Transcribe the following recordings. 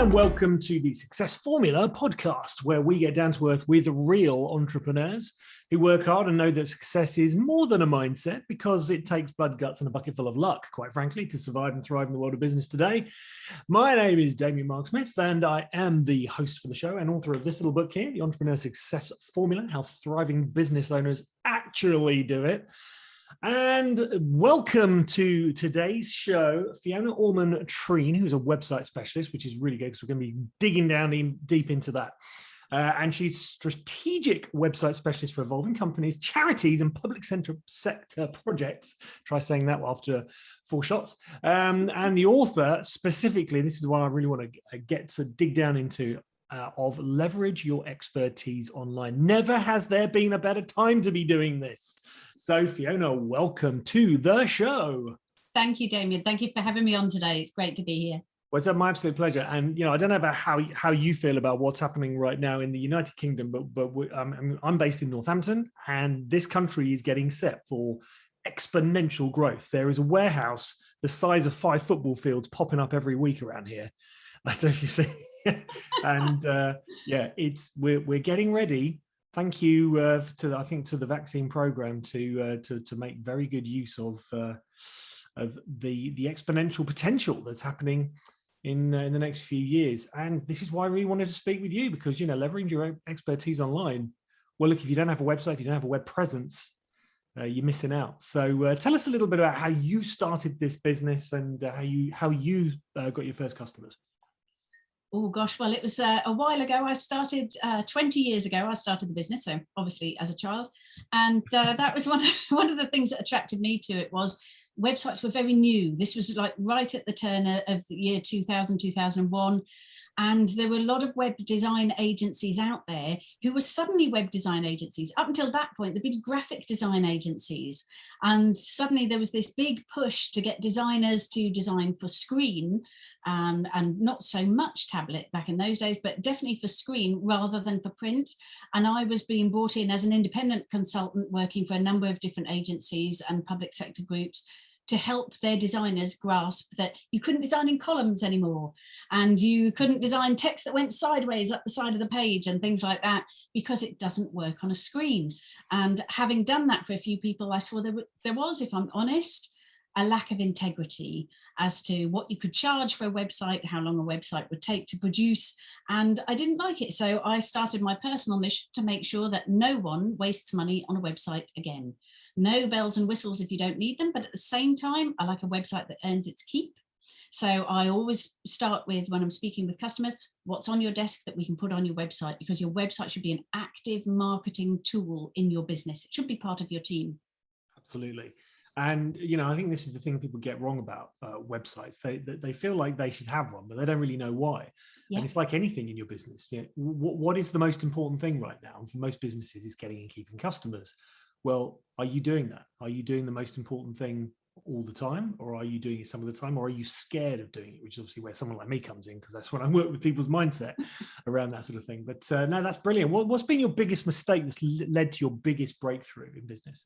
and welcome to the Success Formula podcast, where we get down to earth with real entrepreneurs who work hard and know that success is more than a mindset, because it takes blood, guts, and a bucket full of luck, quite frankly, to survive and thrive in the world of business today. My name is Damien Mark Smith, and I am the host for the show and author of this little book here, The Entrepreneur Success Formula: How Thriving Business Owners Actually Do It. And welcome to today's show, Fiona Allman Treen, who's a website specialist, which is really good because we're going to be digging down deep into that. And she's a strategic website specialist for evolving companies, charities, and public sector projects. Try saying that after 4 shots. And the author specifically, this is what I really want to get to dig down into, of Leverage Your Expertise Online. Never has there been a better time to be doing this. So Fiona, welcome to the show. Thank you, Damien. Thank you for having me on today. It's great to be here. Well, it's my absolute pleasure. And, I don't know about how you feel about what's happening right now in the United Kingdom, but I'm based in Northampton, and this country is getting set for exponential growth. There is a warehouse the size of 5 football fields popping up every week around here. I don't know if you see. And we're getting ready. Thank you to the vaccine program to make very good use of the exponential potential that's happening in the next few years. And this is why I really wanted to speak with you, because leveraging your expertise online. Well, look, if you don't have a website, if you don't have a web presence, you're missing out. So tell us a little bit about how you started this business and how you got your first customers. Oh gosh, well, it was a while ago. I started 20 years ago. I started the business, so obviously as a child, and that was one of the things that attracted me to it. Was websites were very new. This was like right at the turn of the year 2000, 2001. And there were a lot of web design agencies out there who were suddenly web design agencies. Up until that point, there'd been graphic design agencies. And suddenly there was this big push to get designers to design for screen, and not so much tablet back in those days, but definitely for screen rather than for print. And I was being brought in as an independent consultant working for a number of different agencies and public sector groups to help their designers grasp that you couldn't design in columns anymore, and you couldn't design text that went sideways up the side of the page and things like that, because it doesn't work on a screen. And having done that for a few people, I saw there was, if I'm honest, a lack of integrity as to what you could charge for a website, how long a website would take to produce, and I didn't like it. So I started my personal mission to make sure that no one wastes money on a website again. No bells and whistles if you don't need them, but at the same time, I like a website that earns its keep. So I always start with, when I'm speaking with customers, what's on your desk that we can put on your website, because your website should be an active marketing tool in your business. It should be part of your team. Absolutely. And, I think this is the thing people get wrong about websites. They feel like they should have one, but they don't really know why. Yeah. And it's like anything in your business. What is the most important thing right now? And for most businesses, is getting and keeping customers. Well, are you doing that? Are you doing the most important thing all the time? Or are you doing it some of the time? Or are you scared of doing it? Which is obviously where someone like me comes in, because that's when I work with people's mindset around that sort of thing. But no, that's brilliant. What's been your biggest mistake that's led to your biggest breakthrough in business?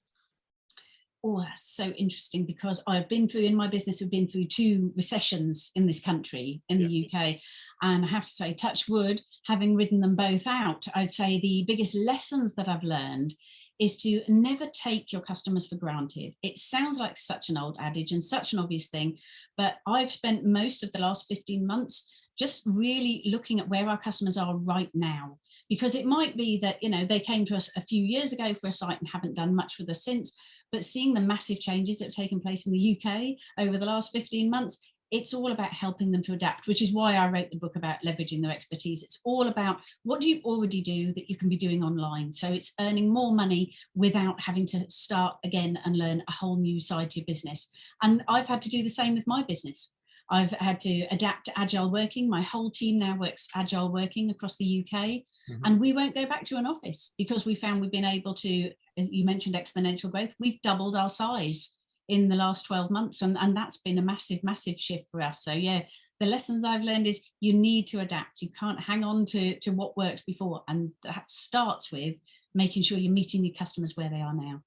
Oh, that's so interesting, because I've been through, in my business, we've been through 2 recessions in this country, in the UK. And I have to say, touch wood, having ridden them both out, I'd say the biggest lessons that I've learned is to never take your customers for granted. It sounds like such an old adage and such an obvious thing, but I've spent most of the last 15 months just really looking at where our customers are right now, because it might be that, they came to us a few years ago for a site and haven't done much with us since, but seeing the massive changes that have taken place in the UK over the last 15 months, it's all about helping them to adapt, which is why I wrote the book about leveraging their expertise. It's all about, what do you already do that you can be doing online? So it's earning more money without having to start again and learn a whole new side to your business. And I've had to do the same with my business. I've had to adapt to agile working. My whole team now works agile working across the UK. Mm-hmm. And we won't go back to an office, because we found we've been able to, as you mentioned, exponential growth. We've doubled our size in the last 12 months. And that's been a massive, massive shift for us. So yeah, the lessons I've learned is you need to adapt. You can't hang on to what worked before. And that starts with making sure you're meeting your customers where they are now.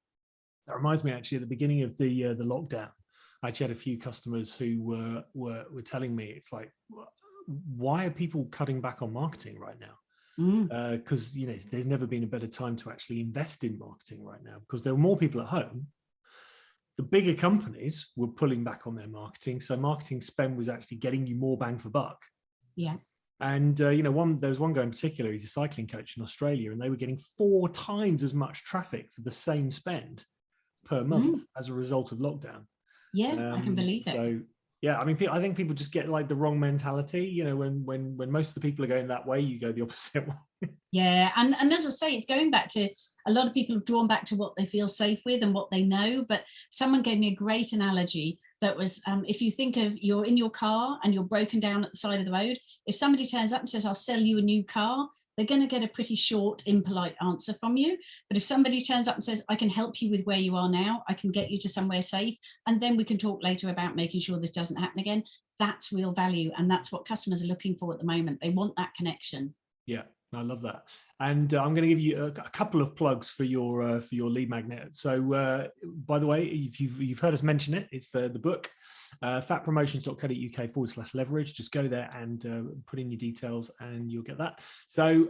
That reminds me, actually, at the beginning of the lockdown, I actually had a few customers who were telling me, it's like, why are people cutting back on marketing right now? Because there's never been a better time to actually invest in marketing right now, because there are more people at home. The bigger companies were pulling back on their marketing, so marketing spend was actually getting you more bang for buck. Yeah. And there was one guy in particular, he's a cycling coach in Australia, and they were getting 4 times as much traffic for the same spend per month as a result of lockdown. Yeah, I can believe it. So yeah, I mean, I think people just get like the wrong mentality. When most of the people are going that way, you go the opposite way. Yeah, and as I say, it's going back to, a lot of people have drawn back to what they feel safe with and what they know. But someone gave me a great analogy that was, if you think of, you're in your car and you're broken down at the side of the road, if somebody turns up and says, I'll sell you a new car, they're going to get a pretty short, impolite answer from you. But if somebody turns up and says, I can help you with where you are now, I can get you to somewhere safe, and then we can talk later about making sure this doesn't happen again, that's real value. And that's what customers are looking for at the moment. They want that connection. Yeah, I love that. And I'm going to give you a couple of plugs for your lead magnet. So, by the way, if you've heard us mention it, it's the book, fatpromotions.co.uk/leverage. Just go there and put in your details, and you'll get that. So,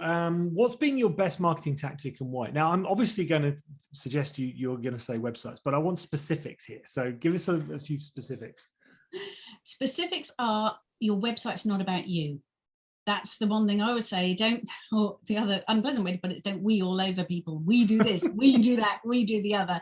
what's been your best marketing tactic and why? Now, I'm obviously going to suggest you're going to say websites, but I want specifics here. So, give us a few specifics. Specifics are, your website's not about you. That's the one thing I would say. Don't, or the other unpleasant way to put it is, don't we all over people. We do this, we do that, we do the other,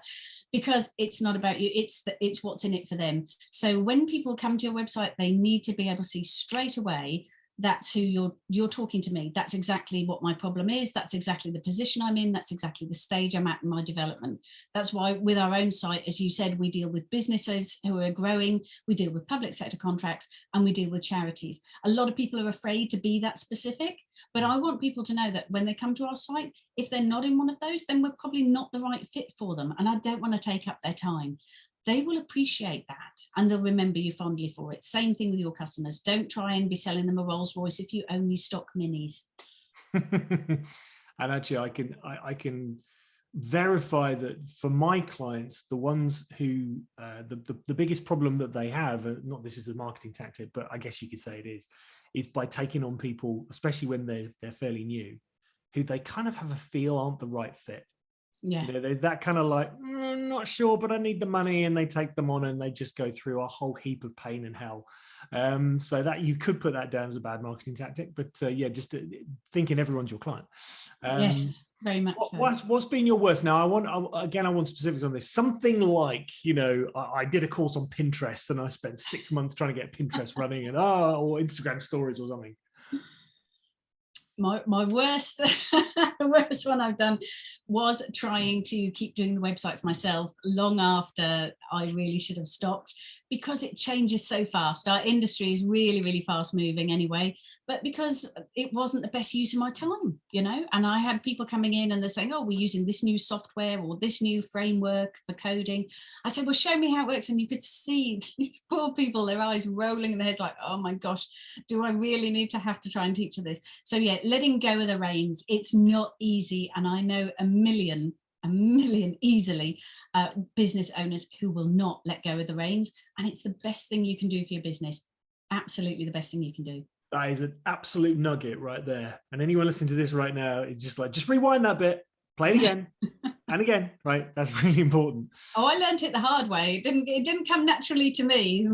because it's not about you. It's what's in it for them. So when people come to your website, they need to be able to see straight away, that's who you're talking to me. That's exactly what my problem is. That's exactly the position I'm in. That's exactly the stage I'm at in my development. That's why with our own site, as you said, we deal with businesses who are growing, we deal with public sector contracts, and we deal with charities. A lot of people are afraid to be that specific, but I want people to know that when they come to our site, if they're not in one of those, then we're probably not the right fit for them. And I don't want to take up their time. They will appreciate that, and they'll remember you fondly for it. Same thing with your customers. Don't try and be selling them a Rolls Royce if you only stock minis. And actually, I can verify that for my clients, the ones who the biggest problem that they have, not this is a marketing tactic, but I guess you could say it is by taking on people, especially when they're fairly new, who they kind of have a feel aren't the right fit. Yeah. There's that kind of like, I'm not sure, but I need the money, and they take them on and they just go through a whole heap of pain and hell. So that you could put that down as a bad marketing tactic, but yeah, just thinking everyone's your client. Yes, very much. What's been your worst? Now, I want specifics on this. Something like, I did a course on Pinterest and I spent 6 months trying to get Pinterest running, and or Instagram stories or something. My worst, the worst one I've done was trying to keep doing the websites myself long after I really should have stopped, because it changes so fast. Our industry is really, really fast moving anyway, but because it wasn't the best use of my time, and I had people coming in and they're saying, oh, we're using this new software or this new framework for coding. I said, well, show me how it works. And you could see these poor people, their eyes rolling in their heads like, oh my gosh, do I really need to have to try and teach them this? So yeah, letting go of the reins, it's not easy. And I know a million easily business owners who will not let go of the reins, and it's the best thing you can do for your business. Absolutely the best thing you can do. That is an absolute nugget right there. And anyone listening to this right now, it's just like, just rewind that bit, play it again and again, right? That's really important. Oh, I learned it the hard way. It didn't come naturally to me.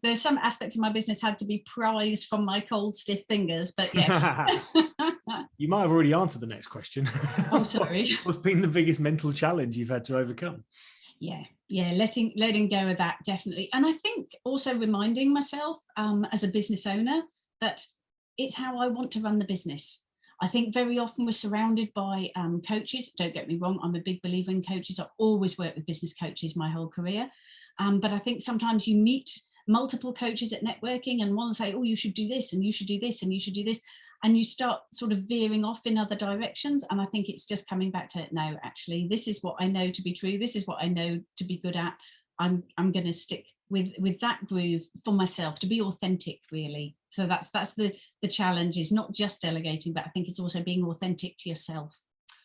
There's some aspects of my business had to be prized from my cold, stiff fingers, but yes. You might have already answered the next question. I'm sorry. What's been the biggest mental challenge you've had to overcome? Yeah, letting go of that, definitely. And I think also reminding myself as a business owner that it's how I want to run the business. I think very often we're surrounded by coaches. Don't get me wrong, I'm a big believer in coaches. I've always worked with business coaches my whole career. But I think sometimes you meet multiple coaches at networking and one will say, oh, you should do this and you should do this and you should do this. And you start sort of veering off in other directions. And I think it's just coming back to, no, actually, this is what I know to be true. This is what I know to be good at. I'm going to stick with that groove for myself, to be authentic, really. So that's the challenge, is not just delegating, but I think it's also being authentic to yourself.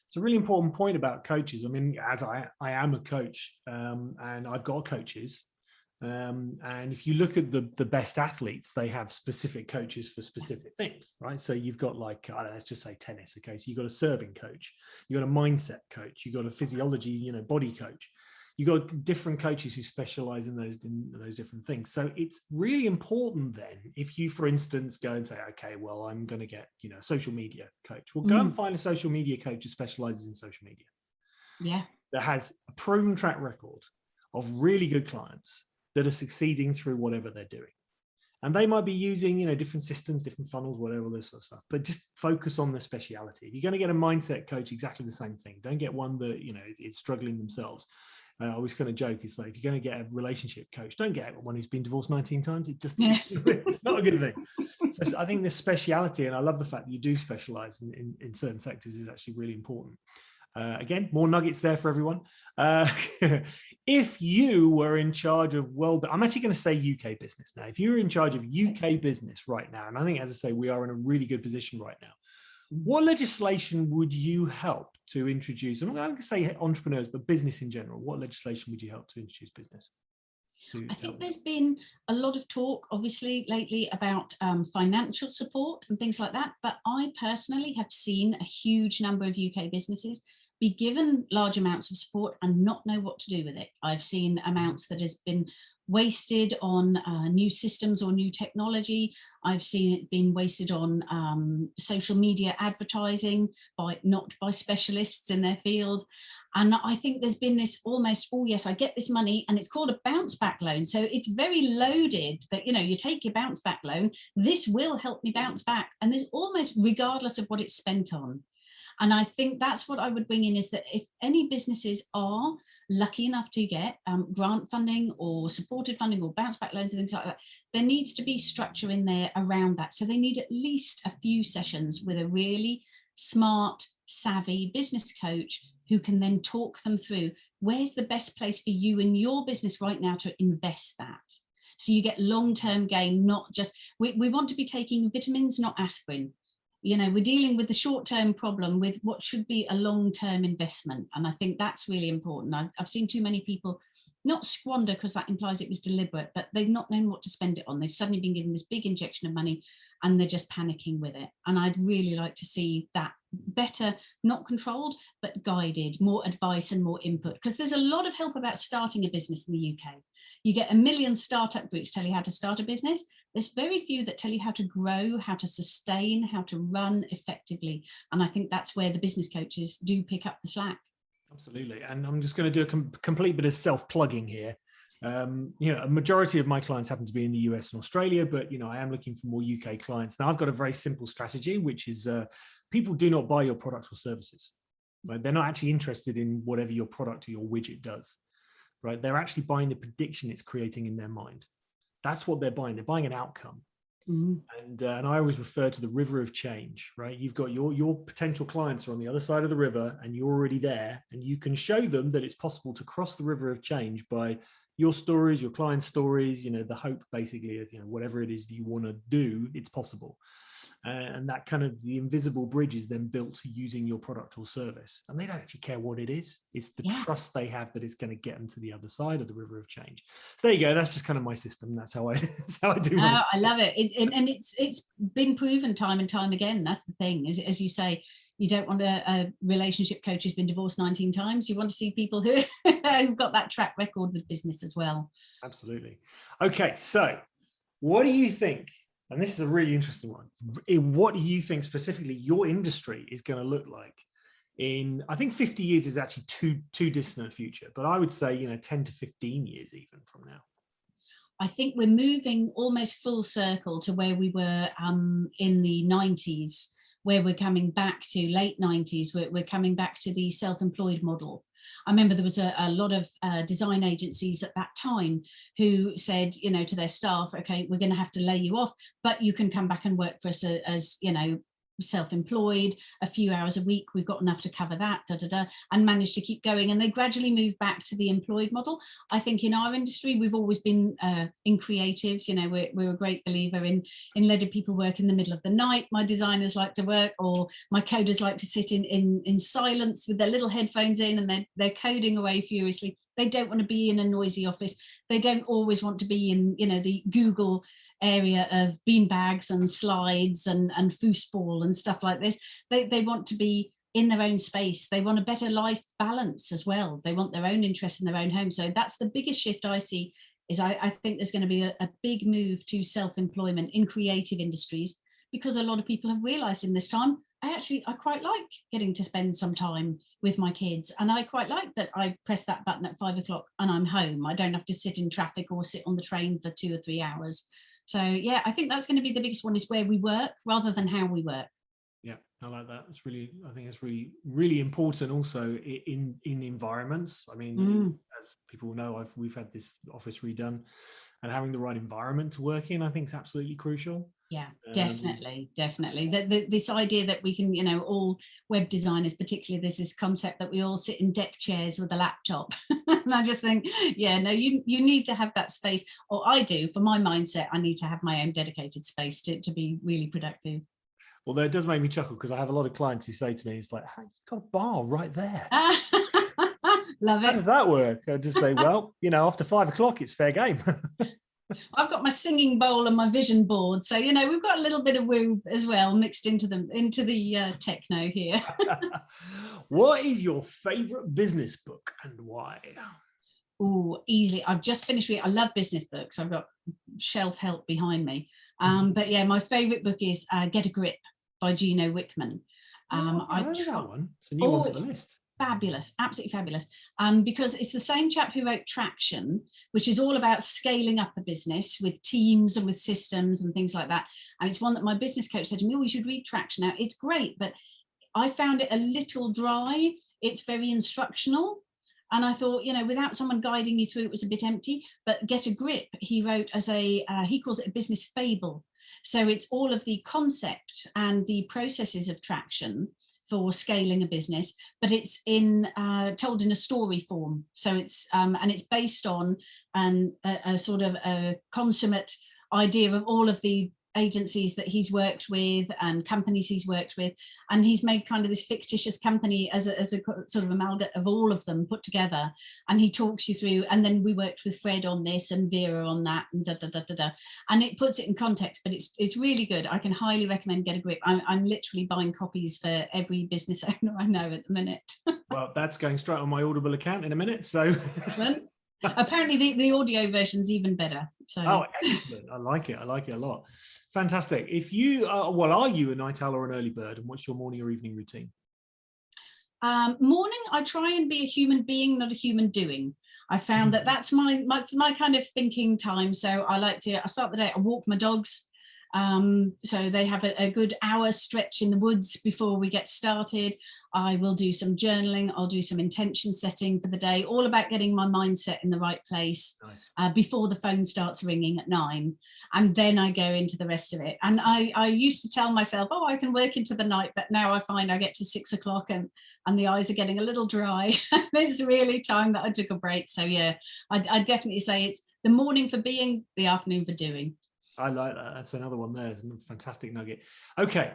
It's a really important point about coaches. I mean, as I am a coach, and I've got coaches, And if you look at the best athletes, they have specific coaches for specific things, right? So you've got like, I don't know, let's just say tennis. Okay, so you've got a serving coach, you've got a mindset coach, you've got a physiology, body coach. You've got different coaches who specialize in those different things. So it's really important then, if you, for instance, go and say, okay, well, I'm going to get, a social media coach. Well, go and find a social media coach who specializes in social media. Yeah. That has a proven track record of really good clients that are succeeding through whatever they're doing. And they might be using, different systems, different funnels, whatever, this sort of stuff, but just focus on the speciality. If you're going to get a mindset coach, exactly the same thing. Don't get one that, is struggling themselves. I always kind of joke, it's like, if you're going to get a relationship coach, don't get one who's been divorced 19 times. It's not a good thing. So I think this speciality, and I love the fact that you do specialize in certain sectors, is actually really important. Again, more nuggets there for everyone. If you were in charge of I'm actually going to say UK business now. If you were in charge of UK business right now, and I think, as I say, we are in a really good position right now, what legislation would you help to introduce? I'm not going to say entrepreneurs, but business in general. What legislation would you help to introduce business? I think there's been a lot of talk, obviously, lately about financial support and things like that. But I personally have seen a huge number of UK businesses be given large amounts of support and not know what to do with it. I've seen amounts that has been wasted on new systems or new technology. I've seen it being wasted on social media advertising not by specialists in their field. And I think there's been this almost, oh yes, I get this money, and it's called a bounce back loan. So it's very loaded that, you take your bounce back loan, this will help me bounce back. And there's almost, regardless of what it's spent on. And I think that's what I would bring in, is that if any businesses are lucky enough to get grant funding or supported funding or bounce back loans and things like that, there needs to be structure in there around that. So they need at least a few sessions with a really smart, savvy business coach who can then talk them through, where's the best place for you in your business right now to invest that. So you get long-term gain, not just, we want to be taking vitamins, not aspirin. We're dealing with the short-term problem with what should be a long-term investment. And I think that's really important. I've seen too many people not squander, because that implies it was deliberate, but they've not known what to spend it on. They've suddenly been given this big injection of money and they're just panicking with it. And I'd really like to see that better, not controlled, but guided, more advice and more input. Because there's a lot of help about starting a business in the UK. You get 1 million startup groups tell you how to start a business. There's very few that tell you how to grow, how to sustain, how to run effectively. And I think that's where the business coaches do pick up the slack. Absolutely. And I'm just going to do a complete bit of self-plugging here. A majority of my clients happen to be in the US and Australia, but, I am looking for more UK clients. Now, I've got a very simple strategy, which is people do not buy your products or services. Right? They're not actually interested in whatever your product or your widget does. Right? They're actually buying the prediction it's creating in their mind. That's what they're buying. They're buying an outcome. And I always refer to the river of change, right? You've got your potential clients are on the other side of the river, and you're already there, and you can show them that it's possible to cross the river of change by your stories, your clients' stories, the hope basically of, whatever it is you want to do, it's possible. And that kind of the invisible bridge is then built using your product or service. And they don't actually care what it is. It's the trust they have that it's going to get them to the other side of the river of change. So there you go. That's just kind of my system. That's how I do my I love it. And it's been proven time and time again. That's the thing, as you say, you don't want a relationship coach who's been divorced 19 times. You want to see people who've got that track record with business as well. Absolutely. Okay. So what do you think? And this is a really interesting one. What do you think specifically your industry is going to look like in, I think 50 years is actually too distant a future, but I would say, 10 to 15 years even from now. I think we're moving almost full circle to where we were in the 90s, where we're coming back to late 90s, we're coming back to the self-employed model. I remember there was a lot of design agencies at that time who said, to their staff, okay, we're going to have to lay you off, but you can come back and work for us as self-employed, a few hours a week, we've got enough to cover that, and managed to keep going. And they gradually moved back to the employed model. I think in our industry, we've always been in creatives, we're a great believer in letting people work in the middle of the night. My designers like to work, or my coders like to sit in silence with their little headphones in, and they're coding away furiously. They don't want to be in a noisy office. They don't always want to be in, the Google area of beanbags and slides and foosball and stuff like this. They want to be in their own space. They want a better life balance as well. They want their own interests in their own home. So that's the biggest shift I see. Is I think there's going to be a big move to self-employment in creative industries, because a lot of people have realized in this time, I quite like getting to spend some time with my kids. And I quite like that I press that button at 5 o'clock and I'm home. I don't have to sit in traffic or sit on the train for 2 or 3 hours. So yeah, I think that's going to be the biggest one, is where we work rather than how we work. Yeah, I like that. I think it's really, really important also in environments. I mean, as people know, we've had this office redone, and having the right environment to work in, I think, is absolutely crucial. Yeah, definitely. This idea that we can, all web designers particularly, there's this concept that we all sit in deck chairs with a laptop. And I just think, you need to have that space, or I do, for my mindset, I need to have my own dedicated space to be really productive. Although it does make me chuckle, because I have a lot of clients who say to me, it's like, hey, you've got a bar right there. Love it. How does that work? I just say, well, after 5 o'clock, it's fair game. I've got my singing bowl and my vision board. So, we've got a little bit of woo as well mixed into the techno here. What is your favorite business book and why? Oh, easily. I've just finished reading. I love business books. I've got shelf help behind me. But yeah, my favorite book is Get a Grip by Gino Wickman. I've heard of that one. It's a new one for the list. Fabulous, absolutely fabulous. Because it's the same chap who wrote Traction, which is all about scaling up a business with teams and with systems and things like that. And it's one that my business coach said to me, oh, you should read Traction. Now, it's great, but I found it a little dry. It's very instructional. And I thought, without someone guiding you through, it was a bit empty. But Get a Grip, he wrote as he calls it a business fable. So it's all of the concept and the processes of traction for scaling a business, but it's told in a story form. So it's and it's based on a sort of a consummate idea of all of the agencies that he's worked with and companies he's worked with, and he's made kind of this fictitious company as a sort of amalgam of all of them put together, and he talks you through. And then we worked with Fred on this and Vera on that, and and it puts it in context. But it's really good. I can highly recommend Get a Grip. I'm literally buying copies for every business owner I know at the minute. Well, that's going straight on my Audible account in a minute. So apparently the audio version's even better. So oh, excellent. I like it a lot. Fantastic. If you are you a night owl or an early bird, and what's your morning or evening routine? Morning, I try and be a human being, not a human doing. I found that that's my kind of thinking time. So I start the day, I walk my dogs. So they have a good hour stretch in the woods before we get started. I will do some journaling. I'll do some intention setting for the day, all about getting my mindset in the right place. Nice. Before the phone starts ringing at 9. And then I go into the rest of it. And I used to tell myself, oh, I can work into the night, but now I find I get to 6 o'clock and the eyes are getting a little dry. It's really time that I took a break. So yeah, I definitely say it's the morning for being, the afternoon for doing. I like that. That's another one there. It's a fantastic nugget. Okay.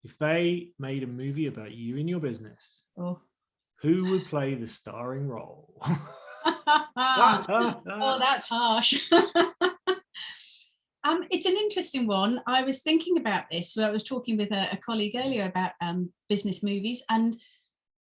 If they made a movie about you and your business, who would play the starring role? Oh, that's harsh. It's an interesting one. I was thinking about this. I was talking with a colleague earlier about business movies, and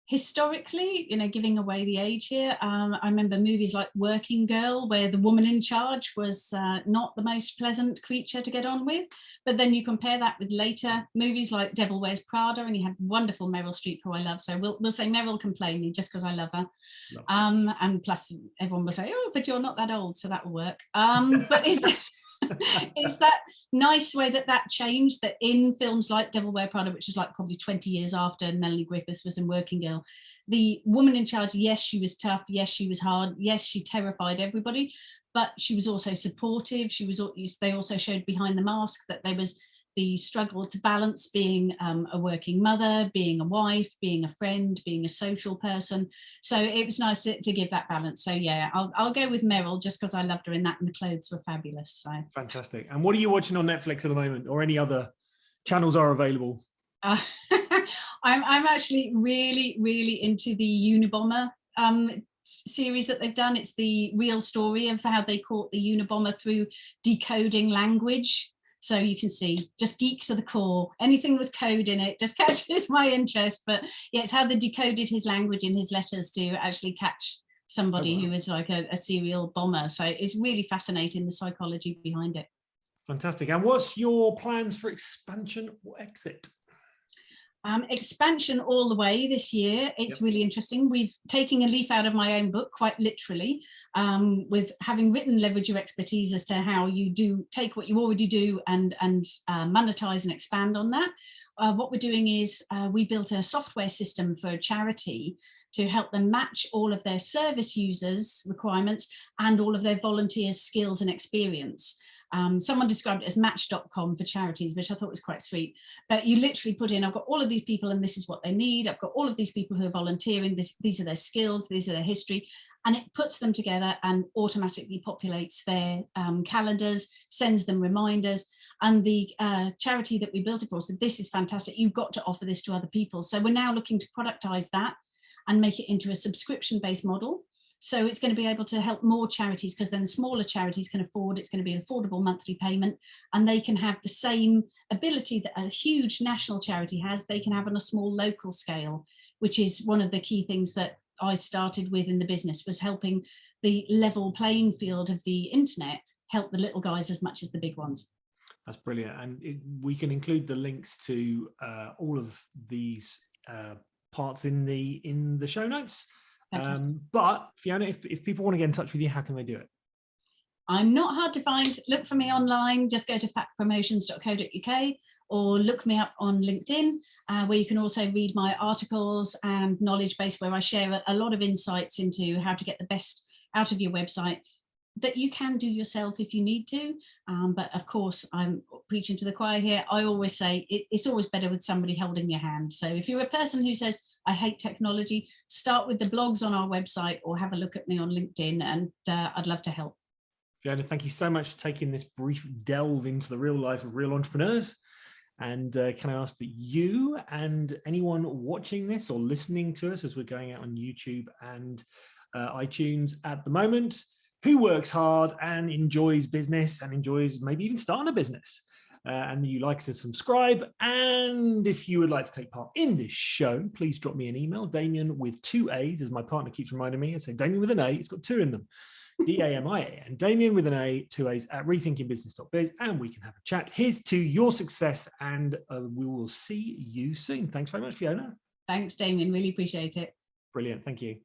historically, giving away the age here, I remember movies like Working Girl, where the woman in charge was not the most pleasant creature to get on with. But then you compare that with later movies like Devil Wears Prada, and you have wonderful Meryl Streep, who I love. So we'll say Meryl can play me just because I love her. And plus, everyone will say, oh, but you're not that old, so that will work. But it's that nice way that changed, that in films like Devil Wears Prada, which is like probably 20 years after Melanie Griffith was in Working Girl, the woman in charge, yes, she was tough, yes, she was hard, yes, she terrified everybody, but she was also supportive. They also showed behind the mask that there was the struggle to balance being a working mother, being a wife, being a friend, being a social person. So it was nice to give that balance. So yeah, I'll go with Meryl just because I loved her in that, and the clothes were fabulous. So fantastic. And what are you watching on Netflix at the moment, or any other channels are available? I'm actually really, really into the Unabomber series that they've done. It's the real story of how they caught the Unabomber through decoding language. So you can see, just geek to the core, anything with code in it just catches my interest. But yeah, it's how they decoded his language in his letters to actually catch somebody who was like a serial bomber. So it's really fascinating, the psychology behind it. Fantastic. And what's your plans for expansion or exit? Expansion all the way this year. It's really interesting. We've taken a leaf out of my own book, quite literally, with having written Leverage Your Expertise as to how you do take what you already do and monetize and expand on that. What we're doing is we built a software system for a charity to help them match all of their service users' requirements and all of their volunteers' skills and experience. Someone described it as match.com for charities, which I thought was quite sweet. But you literally put in, I've got all of these people and this is what they need. I've got all of these people who are volunteering. These are their skills. These are their history. And it puts them together and automatically populates their calendars, sends them reminders. And the charity that we built it for said, this is fantastic. You've got to offer this to other people. So we're now looking to productize that and make it into a subscription-based model. So it's going to be able to help more charities, because then smaller charities can afford, it's going to be an affordable monthly payment, and they can have the same ability that a huge national charity has, they can have on a small local scale, which is one of the key things that I started with in the business, was helping the level playing field of the internet help the little guys as much as the big ones. That's brilliant. And we can include the links to all of these parts in the show notes. But Fiona, if people want to get in touch with you, how can they do it? I'm not hard to find. Look for me online. Just go to factpromotions.co.uk or look me up on LinkedIn, where you can also read my articles and knowledge base, where I share a lot of insights into how to get the best out of your website that you can do yourself if you need to. But of course, I'm preaching to the choir here. I always say it's always better with somebody holding your hand. So if you're a person who says, I hate technology, start with the blogs on our website or have a look at me on LinkedIn, and I'd love to help. Fiona, thank you so much for taking this brief delve into the real life of real entrepreneurs. And can I ask that you and anyone watching this or listening to us as we're going out on YouTube and iTunes at the moment, who works hard and enjoys business and enjoys maybe even starting a business, and you like to subscribe. And if you would like to take part in this show, please drop me an email, Damien with 2 A's, as my partner keeps reminding me. I say Damien with an A, it's got 2 in them, D-A-M-I-A, and Damien with an A, 2 A's at rethinkingbusiness.biz, and we can have a chat. Here's to your success, and we will see you soon. Thanks very much, Fiona. Thanks, Damien. Really appreciate it. Brilliant. Thank you.